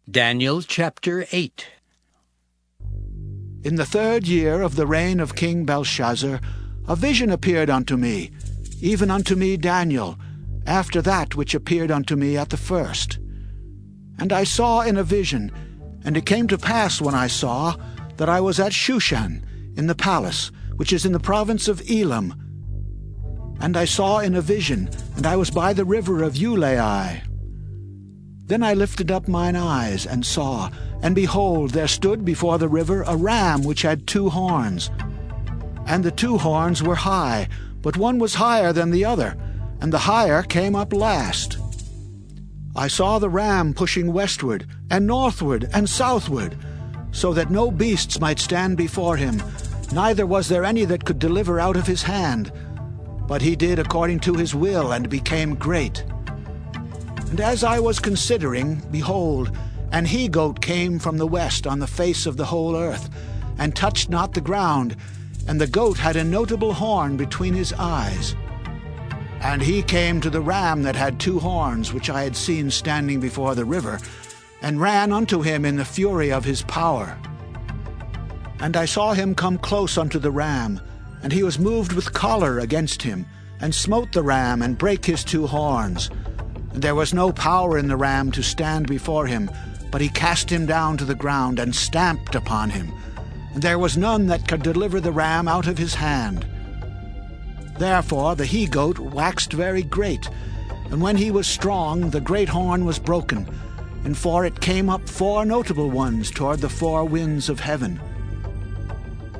Daniel chapter 8. In the 3rd year of the reign of King Belshazzar, a vision appeared unto me, even unto me Daniel, after that which appeared unto me at the first. And I saw in a vision, and it came to pass when I saw, that I was at Shushan, in the palace, which is in the province of Elam. And I saw in a vision, and I was by the river of Ulai. Then I lifted up mine eyes, and saw, and behold, there stood before the river a ram which had 2 horns. And the 2 horns were high, but one was higher than the other, and the higher came up last. I saw the ram pushing westward, and northward, and southward, so that no beasts might stand before him, neither was there any that could deliver out of his hand. But he did according to his will, and became great. And as I was considering, behold, an he-goat came from the west on the face of the whole earth, and touched not the ground, and the goat had a notable horn between his eyes. And he came to the ram that had 2 horns, which I had seen standing before the river, and ran unto him in the fury of his power. And I saw him come close unto the ram, and he was moved with choler against him, and smote the ram, and brake his 2 horns. And there was no power in the ram to stand before him, but he cast him down to the ground, and stamped upon him. And there was none that could deliver the ram out of his hand. Therefore the he-goat waxed very great, and when he was strong, the great horn was broken, and for it came up 4 notable ones toward the 4 winds of heaven.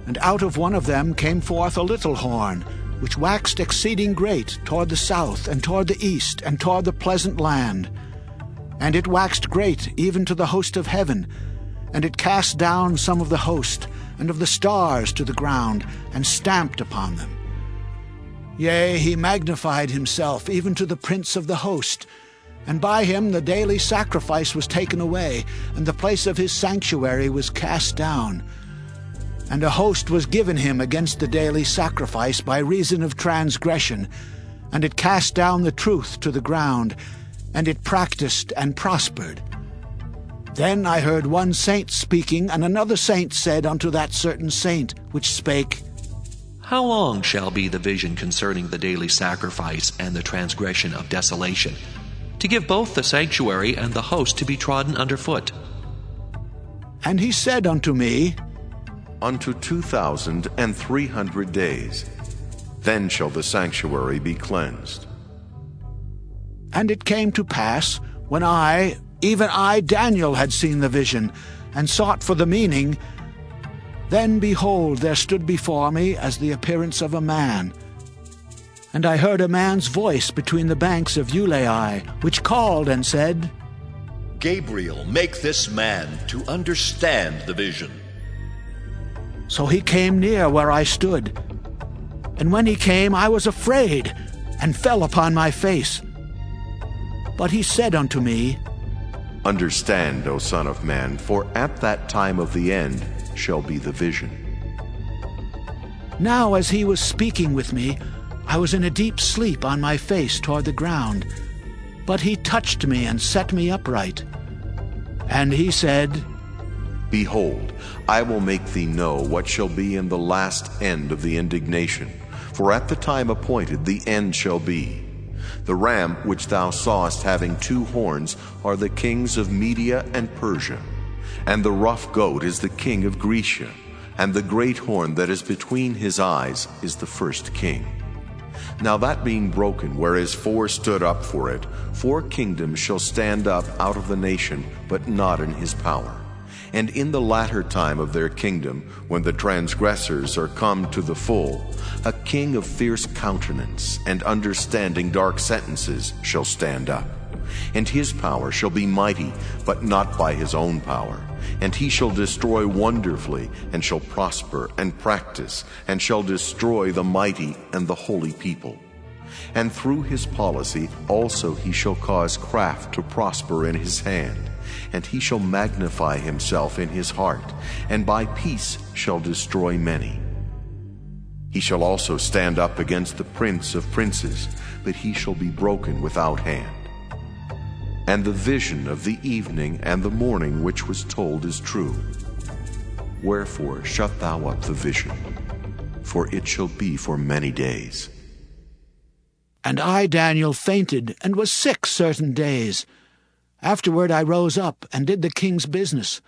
And out of one of them came forth a little horn, which waxed exceeding great toward the south, and toward the east, and toward the pleasant land. And it waxed great even to the host of heaven, and it cast down some of the host, and of the stars to the ground, and stamped upon them. Yea, he magnified himself even to the prince of the host, and by him the daily sacrifice was taken away, and the place of his sanctuary was cast down. And a host was given him against the daily sacrifice by reason of transgression, and it cast down the truth to the ground, and it practiced and prospered. Then I heard one saint speaking, and another saint said unto that certain saint which spake, How long shall be the vision concerning the daily sacrifice and the transgression of desolation, to give both the sanctuary and the host to be trodden under foot? And he said unto me, Unto 2,300 days. Then shall the sanctuary be cleansed. And it came to pass, when I, even I, Daniel, had seen the vision, and sought for the meaning, then behold, there stood before me as the appearance of a man. And I heard a man's voice between the banks of Ulai, which called and said, Gabriel, make this man to understand the vision. So he came near where I stood. And when he came, I was afraid, and fell upon my face. But he said unto me, Understand, O Son of Man, for at that time of the end shall be the vision. Now as he was speaking with me, I was in a deep sleep on my face toward the ground. But he touched me and set me upright. And he said, Behold, I will make thee know what shall be in the last end of the indignation, for at the time appointed the end shall be. The ram which thou sawest having 2 horns are the kings of Media and Persia, and the rough goat is the king of Grecia, and the great horn that is between his eyes is the first king. Now that being broken, whereas 4 stood up for it, 4 kingdoms shall stand up out of the nation, but not in his power. And in the latter time of their kingdom, when the transgressors are come to the full, a king of fierce countenance and understanding dark sentences shall stand up. And his power shall be mighty, but not by his own power. And he shall destroy wonderfully, and shall prosper and practice, and shall destroy the mighty and the holy people. And through his policy also he shall cause craft to prosper in his hand. And he shall magnify himself in his heart, and by peace shall destroy many. He shall also stand up against the prince of princes, but he shall be broken without hand. and the vision of the evening and the morning which was told is true. Wherefore shut thou up the vision, for it shall be for many days. And I, Daniel, fainted, and was sick certain days. Afterward I rose up, and did the king's business.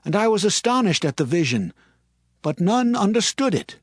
And I was astonished at the vision, but none understood it.